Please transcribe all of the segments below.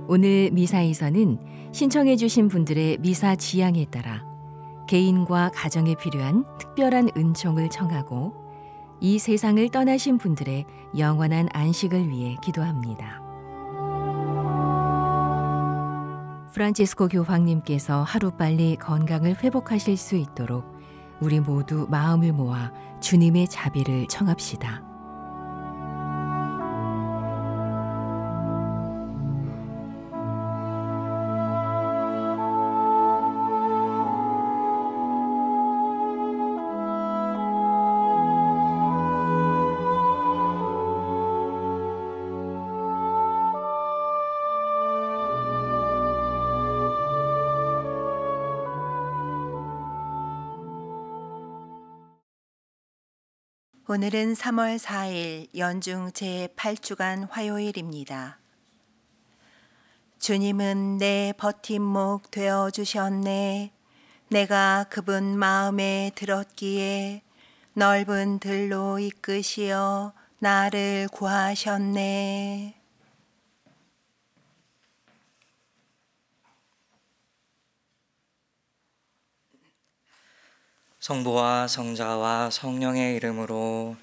오늘 미사에서는 신청해 주신 분들의 미사 지향에 따라 개인과 가정에 필요한 특별한 은총을 청하고 이 세상을 떠나신 분들의 영원한 안식을 위해 기도합니다. 프란치스코 교황님께서 하루빨리 건강을 회복하실 수 있도록 우리 모두 마음을 모아 주님의 자비를 청합시다. 오늘은 3월 4일 연중 제8주간 화요일입니다. 주님은 내 버팀목 되어 주셨네. 내가 그분 마음에 들었기에 넓은 들로 이끄시어 나를 구하셨네. 성부와 성자와 성령의 이름으로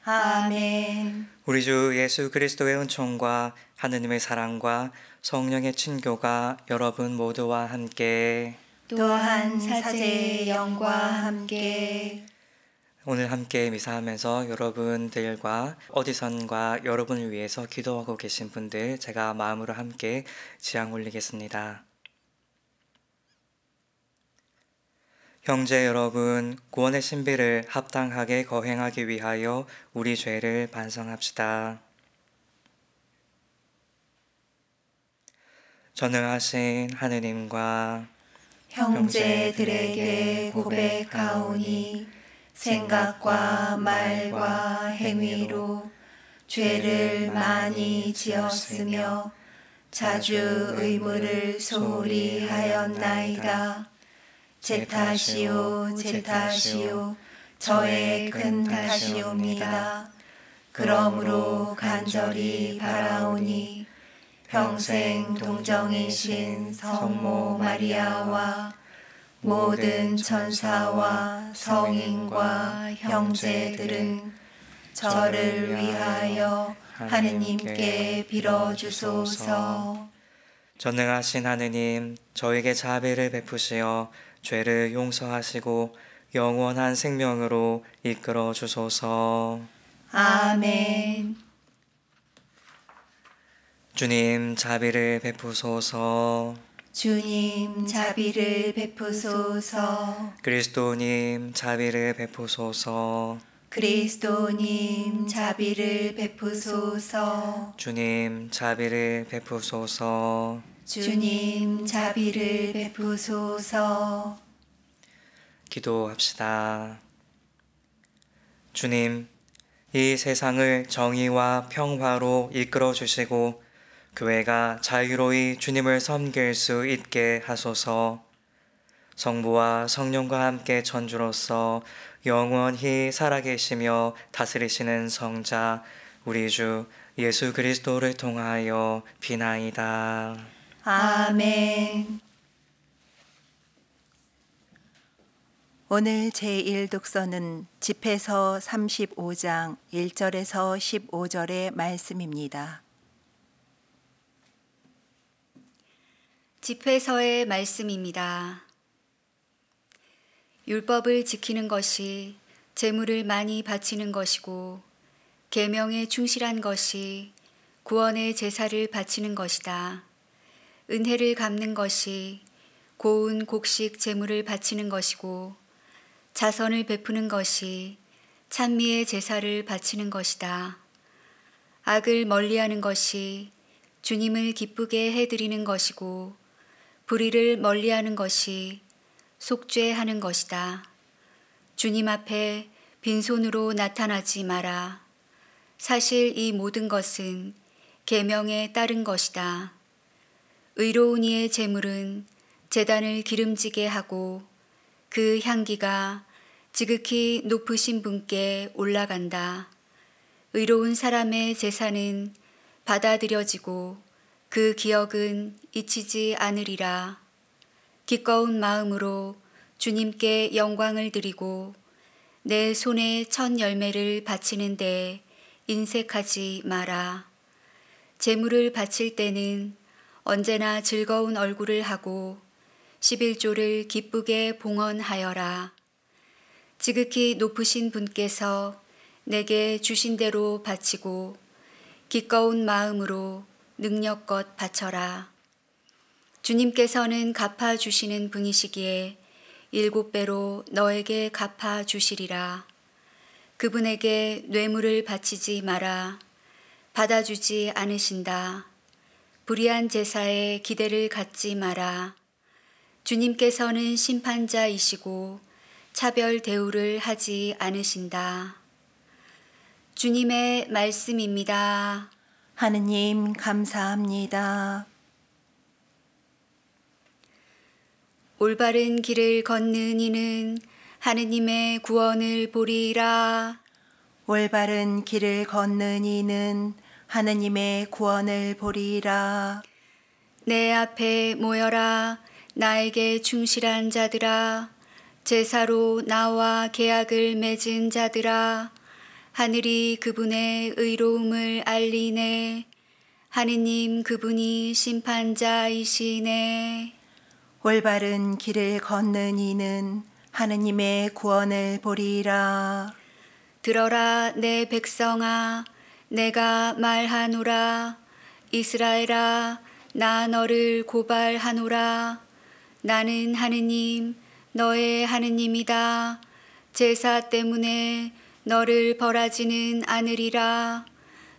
아멘. 우리 주 예수 그리스도의 은총과 하느님의 사랑과 성령의 친교가 여러분 모두와 함께 또한 사제의 영과 함께 오늘 함께 미사하면서 여러분들과 어디선가 여러분을 위해서 기도하고 계신 분들 제가 마음으로 함께 지향 올리겠습니다. 형제 여러분, 구원의 신비를 합당하게 거행하기 위하여 우리 죄를 반성합시다. 전능하신 하느님과 형제들에게 고백하오니 생각과 말과 행위로 죄를 많이 지었으며 자주 의무를 소홀히 하였나이다. 제 탓이요 제 탓이요 저의 큰 탓이옵니다. 그러므로 간절히 바라오니 평생 동정이신 성모 마리아와 모든 천사와 성인과 형제들은 저를 위하여 하느님께 빌어주소서. 전능하신 하느님, 저에게 자비를 베푸시어 죄를 용서하시고 영원한 생명으로 이끌어 주소서. 아멘. 주님 자비를 베푸소서. 주님 자비를 베푸소서. 그리스도님 자비를 베푸소서. 그리스도님 자비를 베푸소서. 주님 자비를 베푸소서. 주님 자비를 베푸소서. 기도합시다. 주님, 이 세상을 정의와 평화로 이끌어 주시고 교회가 자유로이 주님을 섬길 수 있게 하소서. 성부와 성령과 함께 천주로서 영원히 살아계시며 다스리시는 성자 우리 주 예수 그리스도를 통하여 비나이다. 아멘. 오늘 제1독서는 집회서 35장 1절에서 15절의 말씀입니다. 집회서의 말씀입니다. 율법을 지키는 것이 제물을 많이 바치는 것이고 계명에 충실한 것이 구원의 제사를 바치는 것이다. 은혜를 갚는 것이 고운 곡식 제물을 바치는 것이고 자선을 베푸는 것이 찬미의 제사를 바치는 것이다. 악을 멀리하는 것이 주님을 기쁘게 해드리는 것이고 불의를 멀리하는 것이 속죄하는 것이다. 주님 앞에 빈손으로 나타나지 마라. 사실 이 모든 것은 계명에 따른 것이다. 의로운 이의 제물은 제단을 기름지게 하고 그 향기가 지극히 높으신 분께 올라간다. 의로운 사람의 제사는 받아들여지고 그 기억은 잊히지 않으리라. 기꺼운 마음으로 주님께 영광을 드리고 내 손에 첫 열매를 바치는데 인색하지 마라. 제물을 바칠 때는 언제나 즐거운 얼굴을 하고 11조를 기쁘게 봉헌하여라. 지극히 높으신 분께서 내게 주신 대로 바치고 기꺼운 마음으로 능력껏 바쳐라. 주님께서는 갚아주시는 분이시기에 7배로 너에게 갚아주시리라. 그분에게 뇌물을 바치지 마라. 받아주지 않으신다. 불의한 제사에 기대를 갖지 마라. 주님께서는 심판자이시고 차별 대우를 하지 않으신다. 주님의 말씀입니다. 하느님 감사합니다. 올바른 길을 걷는 이는 하느님의 구원을 보리라. 올바른 길을 걷는 이는 하느님의 구원을 보리라. 내 앞에 모여라. 나에게 충실한 자들아. 제사로 나와 계약을 맺은 자들아. 하늘이 그분의 의로움을 알리네. 하느님 그분이 심판자이시네. 올바른 길을 걷는 이는 하느님의 구원을 보리라. 들어라 내 백성아, 내가 말하노라. 이스라엘아, 나 너를 고발하노라. 나는 하느님, 너의 하느님이다. 제사 때문에 너를 벌하지는 않으리라.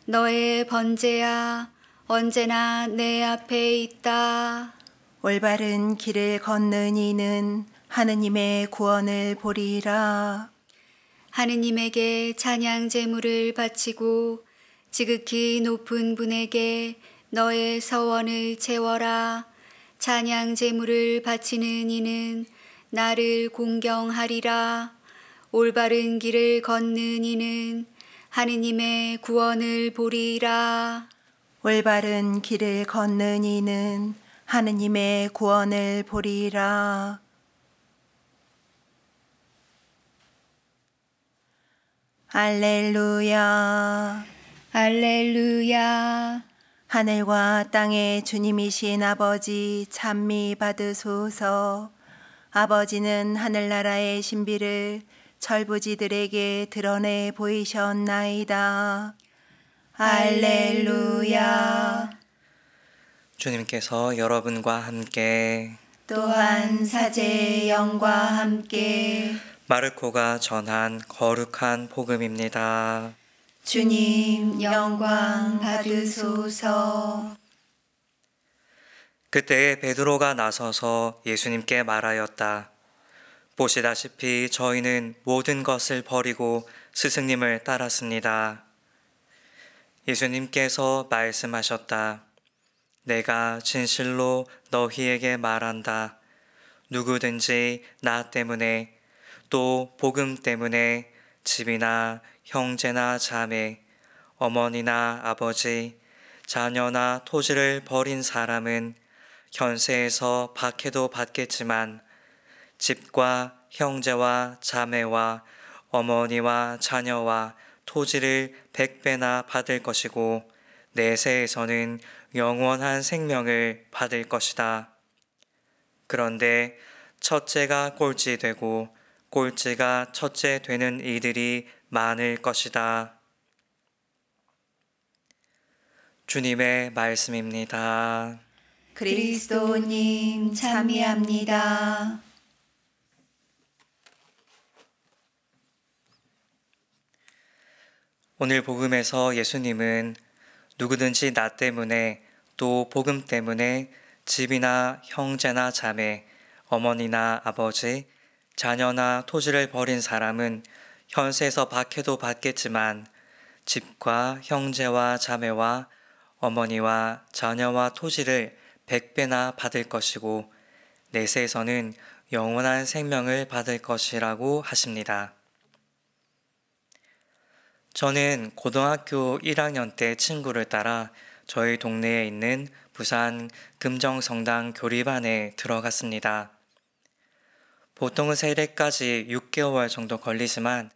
너의 번제야 언제나 내 앞에 있다. 올바른 길을 걷는 이는 하느님의 구원을 보리라. 하느님에게 찬양 제물을 바치고 지극히 높은 분에게 너의 서원을 채워라. 찬양 제물을 바치는 이는 나를 공경하리라. 올바른 길을 걷는 이는 하느님의 구원을 보리라. 올바른 길을 걷는 이는 하느님의 구원을 보리라. 할렐루야. 할렐루야. 하늘과 땅의 주님이신 아버지 찬미 받으소서. 아버지는 하늘나라의 신비를 철부지들에게 드러내 보이셨나이다. 할렐루야. 주님께서 여러분과 함께 또한 사제의 영과 함께 마르코가 전한 거룩한 복음입니다. 주님 영광 받으소서. 그때 베드로가 나서서 예수님께 말하였다. 보시다시피 저희는 모든 것을 버리고 스승님을 따랐습니다. 예수님께서 말씀하셨다. 내가 진실로 너희에게 말한다. 누구든지 나 때문에 또 복음 때문에 집이나 형제나 자매, 어머니나 아버지, 자녀나 토지를 버린 사람은 현세에서 박해도 받겠지만 집과 형제와 자매와 어머니와 자녀와 토지를 100배나 받을 것이고 내세에서는 영원한 생명을 받을 것이다. 그런데 첫째가 꼴찌 되고 꼴찌가 첫째 되는 이들이 많을 것이다. 주님의 말씀입니다. 그리스도님 찬미합니다. 오늘 복음에서 예수님은 누구든지 나 때문에 또 복음 때문에 집이나 형제나 자매, 어머니나 아버지, 자녀나 토지를 버린 사람은 현세에서 박해도 받겠지만 집과 형제와 자매와 어머니와 자녀와 토지를 100배나 받을 것이고 내세에서는 영원한 생명을 받을 것이라고 하십니다. 저는 고등학교 1학년 때 친구를 따라 저희 동네에 있는 부산 금정성당 교리반에 들어갔습니다. 보통은 세례까지 6개월 정도 걸리지만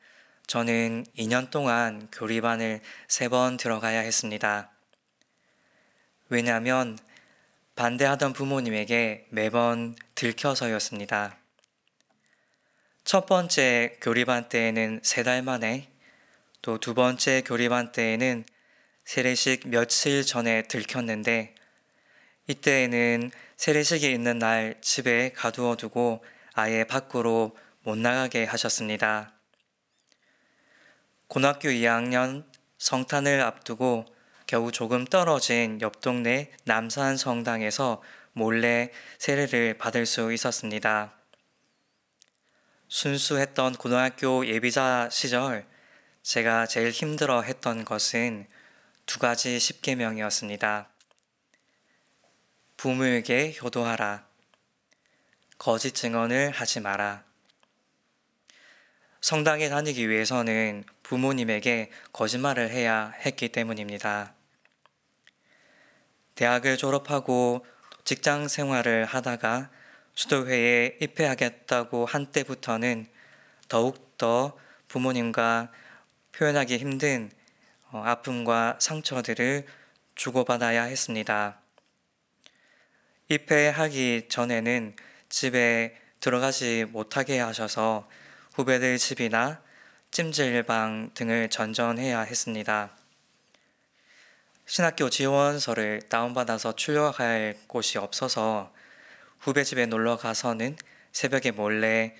저는 2년 동안 교리반을 3번 들어가야 했습니다. 왜냐하면 반대하던 부모님에게 매번 들켜서였습니다. 첫 번째 교리반 때에는 3달 만에, 또 두 번째 교리반 때에는 세례식 며칠 전에 들켰는데, 이때에는 세례식이 있는 날 집에 가두어두고 아예 밖으로 못 나가게 하셨습니다. 고등학교 2학년 성탄을 앞두고 겨우 조금 떨어진 옆 동네 남산 성당에서 몰래 세례를 받을 수 있었습니다. 순수했던 고등학교 예비자 시절 제가 제일 힘들어 했던 것은 2가지 10계명이었습니다. 부모에게 효도하라. 거짓 증언을 하지 마라. 성당에 다니기 위해서는 부모님에게 거짓말을 해야 했기 때문입니다. 대학을 졸업하고 직장 생활을 하다가 수도회에 입회하겠다고 한 때부터는 더욱더 부모님과 표현하기 힘든 아픔과 상처들을 주고받아야 했습니다. 입회하기 전에는 집에 들어가지 못하게 하셔서 후배들 집이나 찜질방 등을 전전해야 했습니다. 신학교 지원서를 다운받아서 출력할 곳이 없어서 후배 집에 놀러 가서는 새벽에 몰래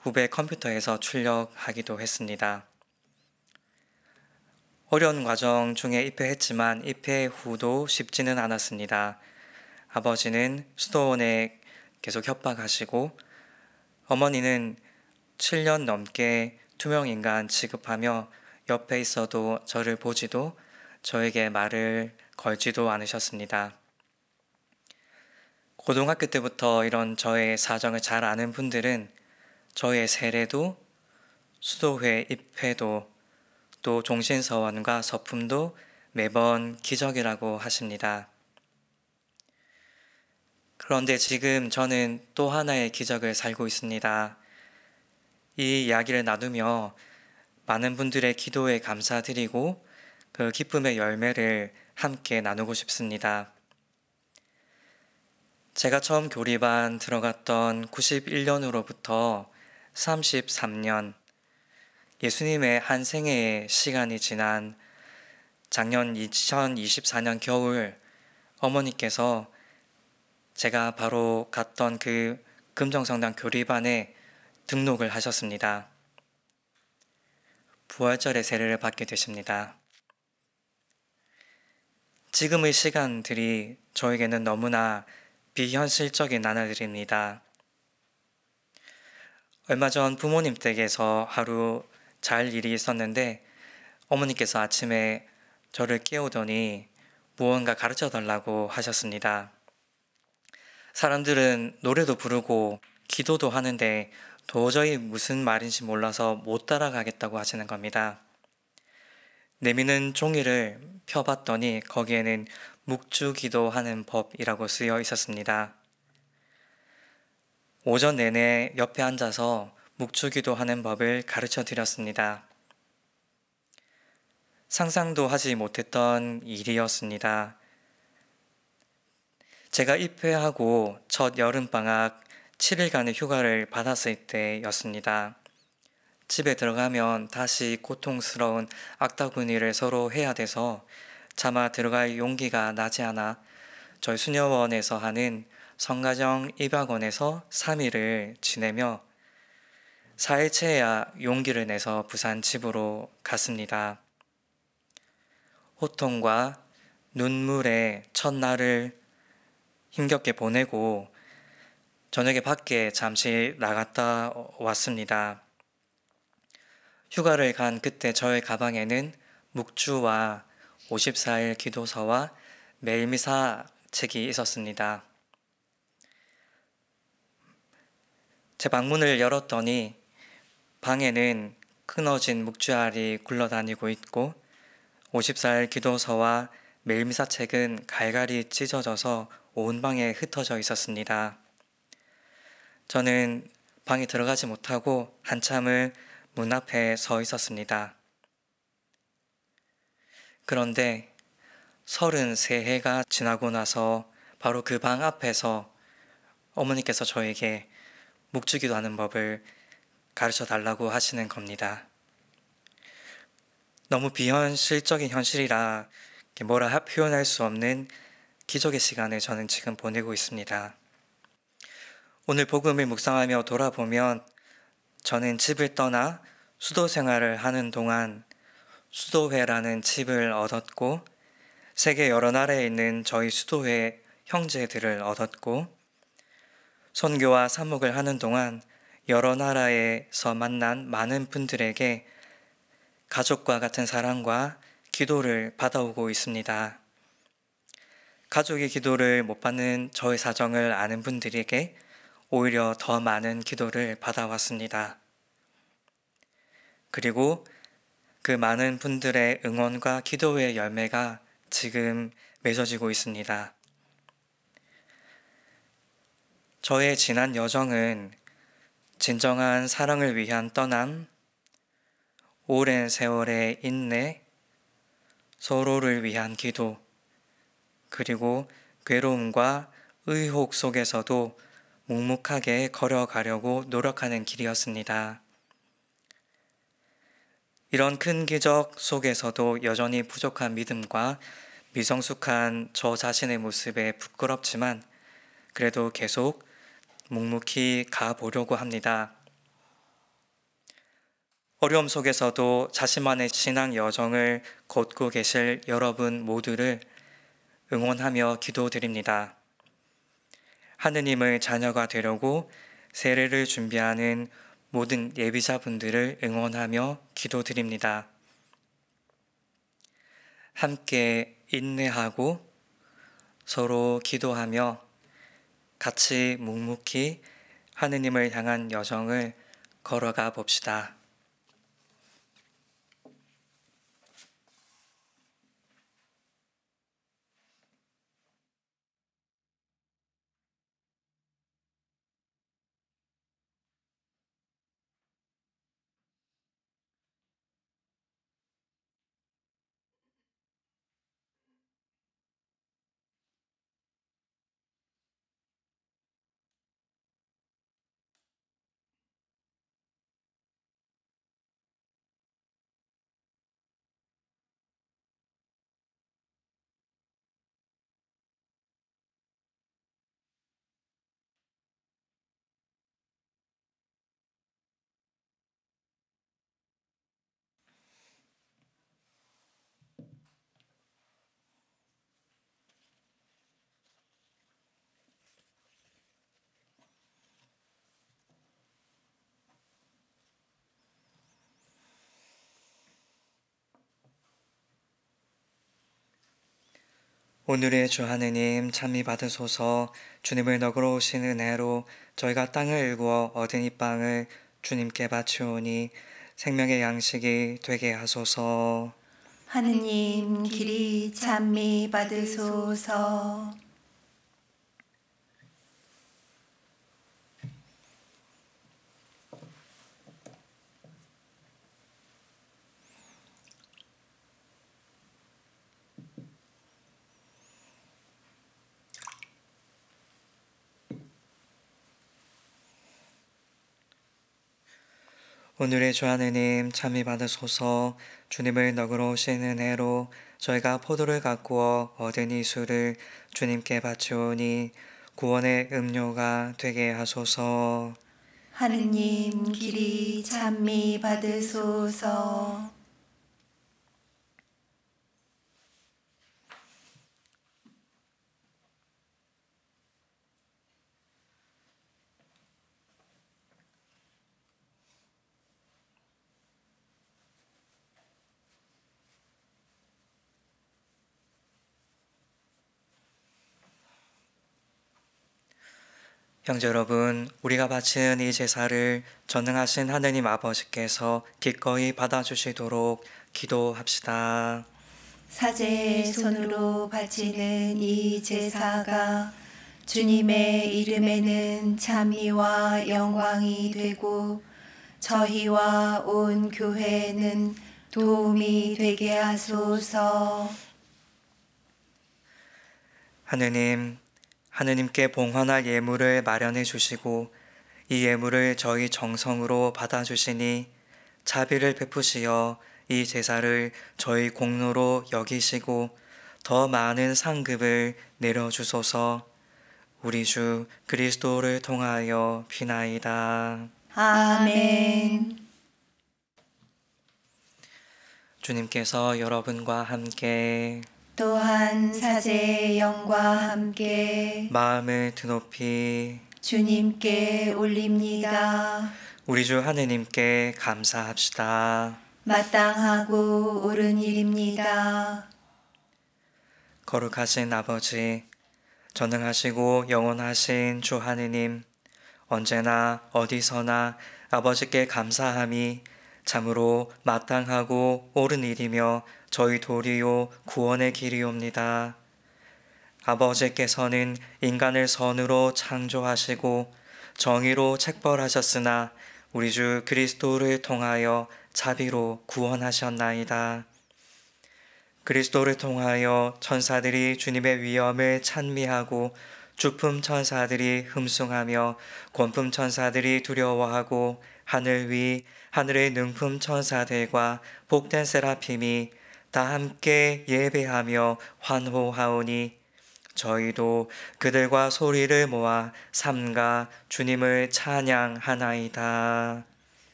후배 컴퓨터에서 출력하기도 했습니다. 어려운 과정 중에 입회했지만 입회 후도 쉽지는 않았습니다. 아버지는 수도원에 계속 협박하시고 어머니는 7년 넘게 투명인간 취급하며 옆에 있어도 저를 보지도 저에게 말을 걸지도 않으셨습니다. 고등학교 때부터 이런 저의 사정을 잘 아는 분들은 저의 세례도, 수도회 입회도, 또 종신서원과 서품도 매번 기적이라고 하십니다. 그런데 지금 저는 또 하나의 기적을 살고 있습니다. 이 이야기를 나누며 많은 분들의 기도에 감사드리고 그 기쁨의 열매를 함께 나누고 싶습니다. 제가 처음 교리반 들어갔던 91년으로부터 33년, 예수님의 한 생애의 시간이 지난 작년 2024년 겨울 어머니께서 제가 바로 갔던 그 금정성당 교리반에 등록을 하셨습니다. 부활절에 세례를 받게 되십니다. 지금의 시간들이 저에게는 너무나 비현실적인 나날들입니다. 얼마 전 부모님 댁에서 하루 잘 일이 있었는데 어머니께서 아침에 저를 깨우더니 무언가 가르쳐 달라고 하셨습니다. 사람들은 노래도 부르고 기도도 하는데 도저히 무슨 말인지 몰라서 못 따라가겠다고 하시는 겁니다. 내미는 종이를 펴봤더니 거기에는 묵주기도 하는 법이라고 쓰여 있었습니다. 오전 내내 옆에 앉아서 묵주기도 하는 법을 가르쳐 드렸습니다. 상상도 하지 못했던 일이었습니다. 제가 입회하고 첫 여름방학 7일간의 휴가를 받았을 때였습니다. 집에 들어가면 다시 고통스러운 악다구니를 서로 해야 돼서 차마 들어갈 용기가 나지 않아 저희 수녀원에서 하는 성가정 입학원에서 3일을 지내며 4일째야 용기를 내서 부산 집으로 갔습니다. 호통과 눈물의 첫날을 힘겹게 보내고 저녁에 밖에 잠시 나갔다 왔습니다. 휴가를 간 그때 저의 가방에는 묵주와 54일 기도서와 매일 미사 책이 있었습니다. 제 방문을 열었더니 방에는 끊어진 묵주알이 굴러다니고 있고 54일 기도서와 매일 미사책은 갈갈이 찢어져서 온 방에 흩어져 있었습니다. 저는 방에 들어가지 못하고 한참을 문 앞에 서 있었습니다. 그런데 33해가 지나고 나서 바로 그 방 앞에서 어머니께서 저에게 묵주기도 하는 법을 가르쳐 달라고 하시는 겁니다. 너무 비현실적인 현실이라 뭐라 표현할 수 없는 기적의 시간을 저는 지금 보내고 있습니다. 오늘 복음을 묵상하며 돌아보면 저는 집을 떠나 수도 생활을 하는 동안 수도회라는 칩을 얻었고 세계 여러 나라에 있는 저희 수도회 형제들을 얻었고 선교와 사목을 하는 동안 여러 나라에서 만난 많은 분들에게 가족과 같은 사랑과 기도를 받아오고 있습니다. 가족의 기도를 못 받는 저의 사정을 아는 분들에게 오히려 더 많은 기도를 받아왔습니다. 그리고 그 많은 분들의 응원과 기도의 열매가 지금 맺어지고 있습니다. 저의 지난 여정은 진정한 사랑을 위한 떠남, 오랜 세월의 인내, 서로를 위한 기도, 그리고 괴로움과 의혹 속에서도 묵묵하게 걸어가려고 노력하는 길이었습니다. 이런 큰 기적 속에서도 여전히 부족한 믿음과 미성숙한 저 자신의 모습에 부끄럽지만 그래도 계속 묵묵히 가보려고 합니다. 어려움 속에서도 자신만의 신앙 여정을 걷고 계실 여러분 모두를 응원하며 기도드립니다. 하느님의 자녀가 되려고 세례를 준비하는 모든 예비자분들을 응원하며 기도드립니다. 함께 인내하고 서로 기도하며 같이 묵묵히 하느님을 향한 여정을 걸어가 봅시다. 오늘의 주 하느님 참미 받으소서. 주님을 너그러 오신 은혜로 저희가 땅을 일구어 얻은 이 빵을 주님께 바치오니 생명의 양식이 되게 하소서. 하느님 길이 찬미 받으소서. 오늘의 주 하느님 참미 받으소서. 주님을 너그러 오신 은혜로 저희가 포도를 가꾸어 얻은 이 술을 주님께 바치오니 구원의 음료가 되게 하소서. 하느님 길이 찬미 받으소서. 형제 여러분, 우리가 바치는 이 제사를 전능하신 하느님 아버지께서 기꺼이 받아주시도록 기도합시다. 사제의 손으로 바치는 이 제사가 주님의 이름에는 찬미와 영광이 되고 저희와 온 교회는 도움이 되게 하소서. 하느님께 봉헌할 예물을 마련해 주시고 이 예물을 저희 정성으로 받아주시니 자비를 베푸시어 이 제사를 저희 공로로 여기시고 더 많은 상급을 내려주소서. 우리 주 그리스도를 통하여 비나이다. 아멘. 주님께서 여러분과 함께 또한 사제의 영과 함께 마음을 드높이 주님께 올립니다. 우리 주 하느님께 감사합시다. 마땅하고 옳은 일입니다. 거룩하신 아버지, 전능하시고 영원하신 주 하느님, 언제나 어디서나 아버지께 감사함이 참으로 마땅하고 옳은 일이며 저희 도리요 구원의 길이옵니다. 아버지께서는 인간을 선으로 창조하시고 정의로 책벌하셨으나 우리 주 그리스도를 통하여 자비로 구원하셨나이다. 그리스도를 통하여 천사들이 주님의 위엄을 찬미하고 주품 천사들이 흠숭하며 권품 천사들이 두려워하고 하늘 위 하늘의 능품 천사들과 복된 세라핌이 다 함께 예배하며 환호하오니 저희도 그들과 소리를 모아 삼가 주님을 찬양하나이다.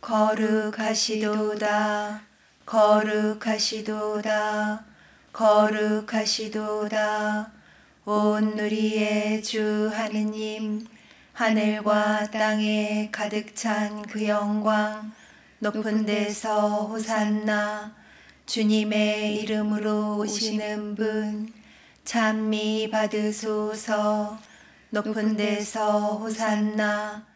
거룩하시도다. 거룩하시도다. 거룩하시도다. 온 누리의 주 하느님, 하늘과 땅에 가득 찬 그 영광, 높은 데서 호산나, 주님의 이름으로 오시는 분, 찬미 받으소서. 높은 데서 호산나.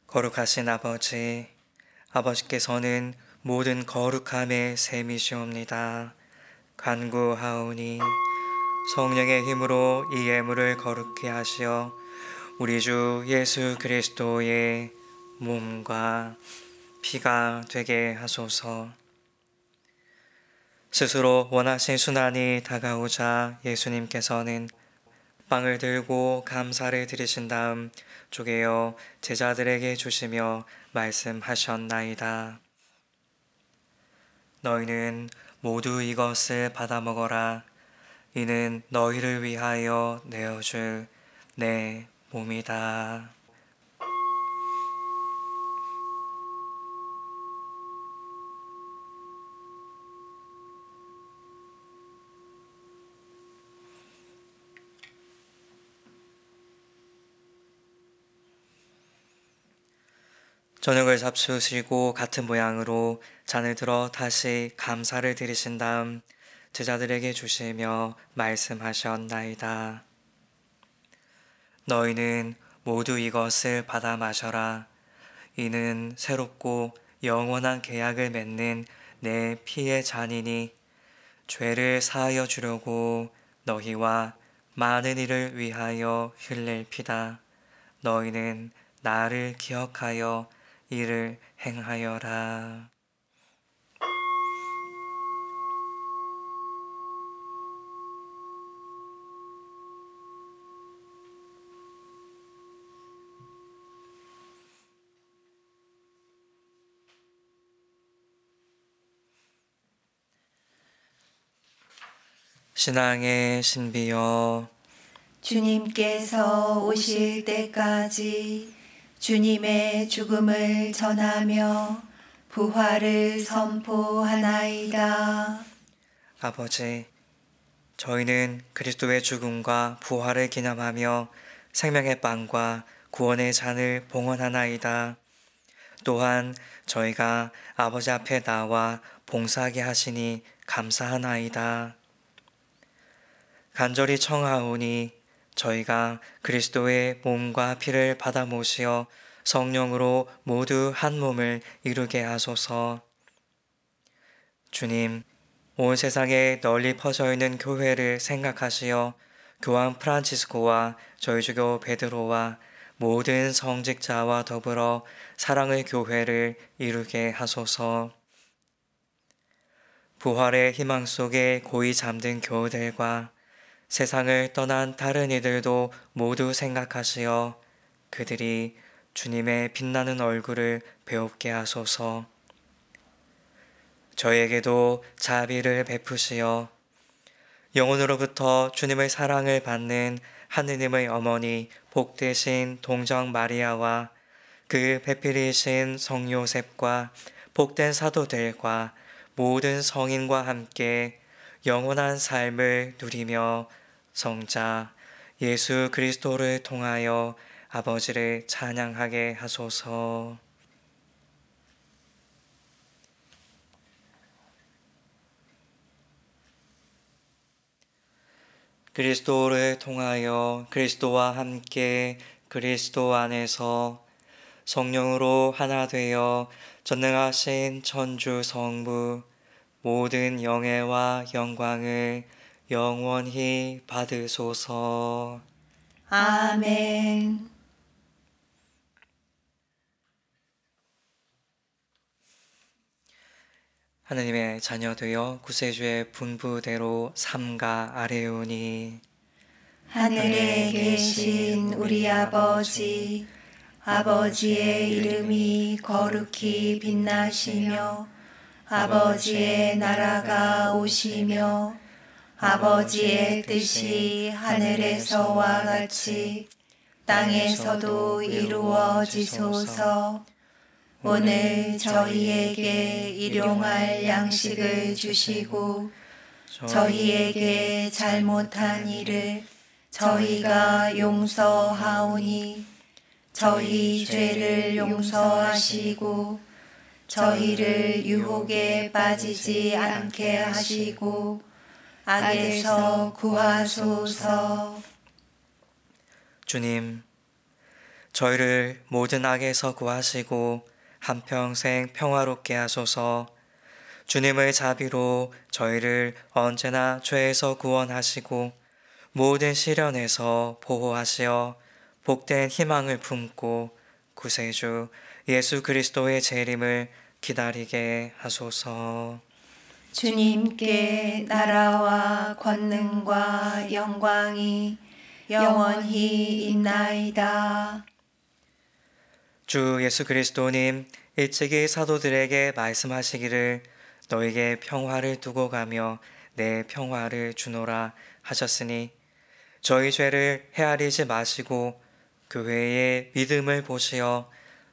거룩하신 아버지, 아버지께서는 모든 거룩함의 셈이시옵니다. 간구하오니 성령의 힘으로 이 예물을 거룩히 하시어 우리 주 예수 그리스도의 몸과 피가 되게 하소서. 스스로 원하신 순환이 다가오자 예수님께서는 빵을 들고 감사를 드리신 다음 쪼개어 제자들에게 주시며 말씀하셨나이다. 너희는 모두 이것을 받아 먹어라. 이는 너희를 위하여 내어줄 내 몸이다. 저녁을 잡수시고 같은 모양으로 잔을 들어 다시 감사를 드리신 다음 제자들에게 주시며 말씀하셨나이다. 너희는 모두 이것을 받아 마셔라. 이는 새롭고 영원한 계약을 맺는 내 피의 잔이니 죄를 사하여 주려고 너희와 많은 이를 위하여 흘릴 피다. 너희는 나를 기억하여 이를 행하여라. 신앙의 신비여, 주님께서 오실 때까지 주님의 죽음을 전하며 부활을 선포하나이다. 아버지, 저희는 그리스도의 죽음과 부활을 기념하며 생명의 빵과 구원의 잔을 봉헌하나이다. 또한 저희가 아버지 앞에 나와 봉사하게 하시니 감사하나이다. 간절히 청하오니 저희가 그리스도의 몸과 피를 받아 모시어 성령으로 모두 한 몸을 이루게 하소서. 주님, 온 세상에 널리 퍼져 있는 교회를 생각하시어 교황 프란치스코와 저희 주교 베드로와 모든 성직자와 더불어 사랑의 교회를 이루게 하소서. 부활의 희망 속에 고이 잠든 교우들과 세상을 떠난 다른 이들도 모두 생각하시어 그들이 주님의 빛나는 얼굴을 배웁게 하소서. 저에게도 자비를 베푸시어 영혼으로부터 주님의 사랑을 받는 하느님의 어머니 복되신 동정 마리아와 그 배필이신 성 요셉과 복된 사도들과 모든 성인과 함께 영원한 삶을 누리며 성자 예수 그리스도를 통하여 아버지를 찬양하게 하소서. 그리스도를 통하여 그리스도와 함께 그리스도 안에서 성령으로 하나 되어 전능하신 천주 성부 모든 영예와 영광을 영원히 받으소서. 아멘. 하느님의 자녀 되어 구세주의 분부대로 삼가 아뢰오니 하늘에 계신 우리 아버지, 아버지의 이름이 거룩히 빛나시며 아버지의 나라가 오시며 아버지의 뜻이 하늘에서와 같이 땅에서도 이루어지소서. 오늘 저희에게 일용할 양식을 주시고 저희에게 잘못한 일을 저희가 용서하오니 저희 죄를 용서하시고 저희를 유혹에 빠지지 않게 하시고 악에서 구하소서. 주님, 저희를 모든 악에서 구하시고 한평생 평화롭게 하소서. 주님의 자비로 저희를 언제나 죄에서 구원하시고 모든 시련에서 보호하시어 복된 희망을 품고 구세주 예수 그리스도의 재림을 기다리게 하소서. 주님께 나라와 권능과 영광이 영원히 있나이다. 주 예수 그리스도님, 일찍이 사도들에게 말씀하시기를 너에게 평화를 두고 가며 내 평화를 주노라 하셨으니 저희 죄를 헤아리지 마시고 교회의 믿음을 보시어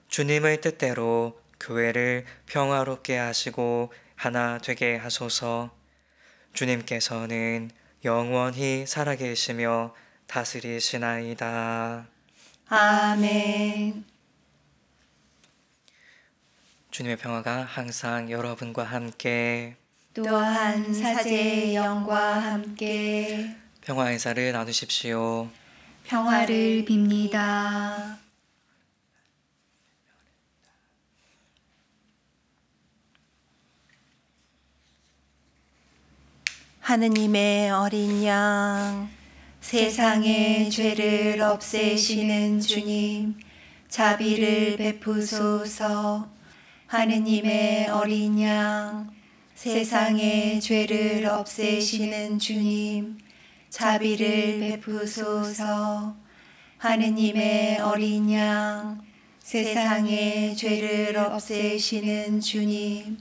주님의 뜻대로 교회를 평화롭게 하시고 하나 되게 하소서. 주님께서는 영원히 살아계시며 다스리시나이다. 아멘. 주님의 평화가 항상 여러분과 함께 또한 사제의 영과 함께 평화 인사를 나누십시오. 평화를 빕니다. 하느님의 어린 양, 세상의 죄를 없애시는 주님, 자비를 베푸소서. 하느님의 어린 양, 세상의 죄를 없애시는 주님, 자비를 베푸소서. 하느님의 어린 양, 세상의 죄를 없애시는 주님,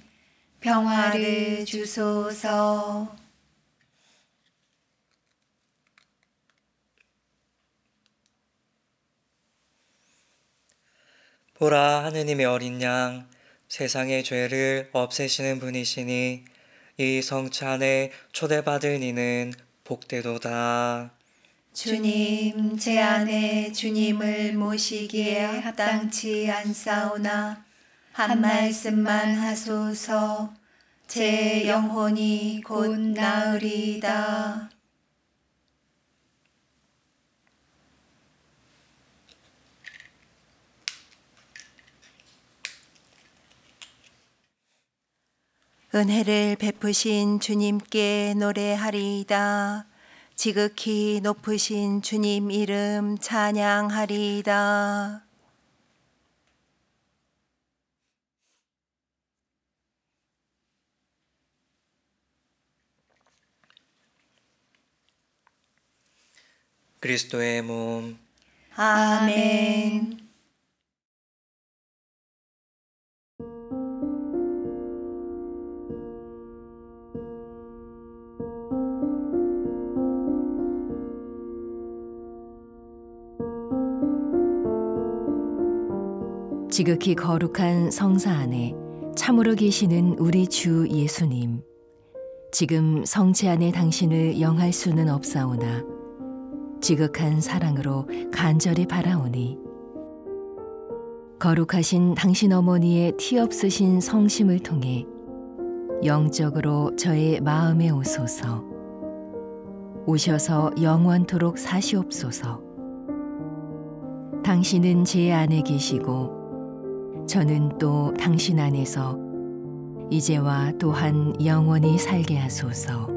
평화를 주소서. 보라, 하느님의 어린 양, 세상의 죄를 없애시는 분이시니 이 성체 안에 초대받은 이는 복되도다. 주님, 제 안에 주님을 모시기에 합당치 않사오나 한 말씀만 하소서. 제 영혼이 곧 나으리이다. 은혜를 베푸신 주님께 노래하리이다. 지극히 높으신 주님 이름 찬양하리이다. 그리스도의 몸. 아멘. 지극히 거룩한 성사 안에 참으로 계시는 우리 주 예수님, 지금 성체 안에 당신을 영할 수는 없사오나 지극한 사랑으로 간절히 바라오니 거룩하신 당신 어머니의 티 없으신 성심을 통해 영적으로 저의 마음에 오소서. 오셔서 영원토록 사시옵소서. 당신은 제 안에 계시고 저는 또 당신 안에서 이제와 또한 영원히 살게 하소서.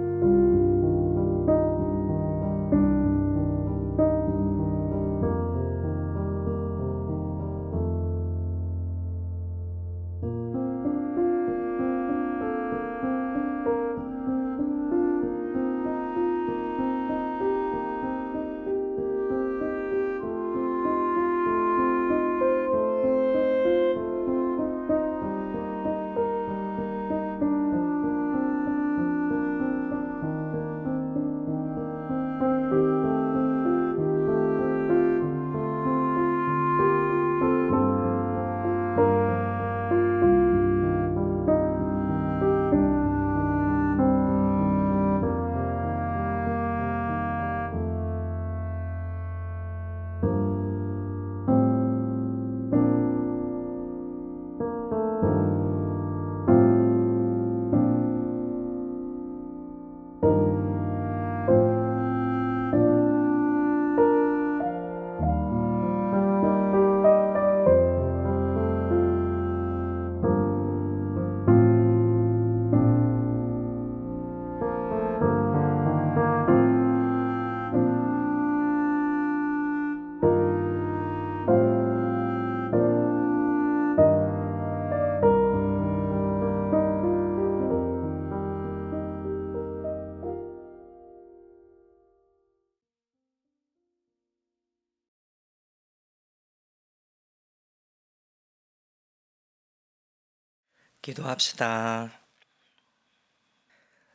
기도합시다.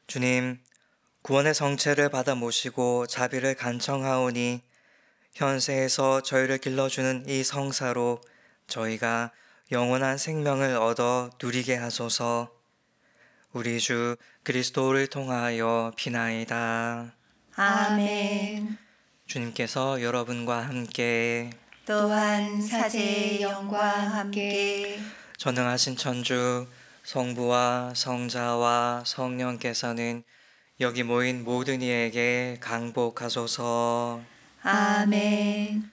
주님, 구원의 성체를 받아 모시고 자비를 간청하오니 현세에서 저희를 길러주는 이 성사로 저희가 영원한 생명을 얻어 누리게 하소서. 우리 주 그리스도를 통하여 비나이다. 아멘. 주님께서 여러분과 함께 또한 사제의 영과 함께 전능하신 천주 성부와 성자와 성령께서는 여기 모인 모든 이에게 강복하소서. 아멘.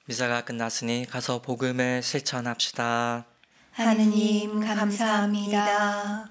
미사가 끝났으니 가서 복음을 실천합시다. 하느님 감사합니다.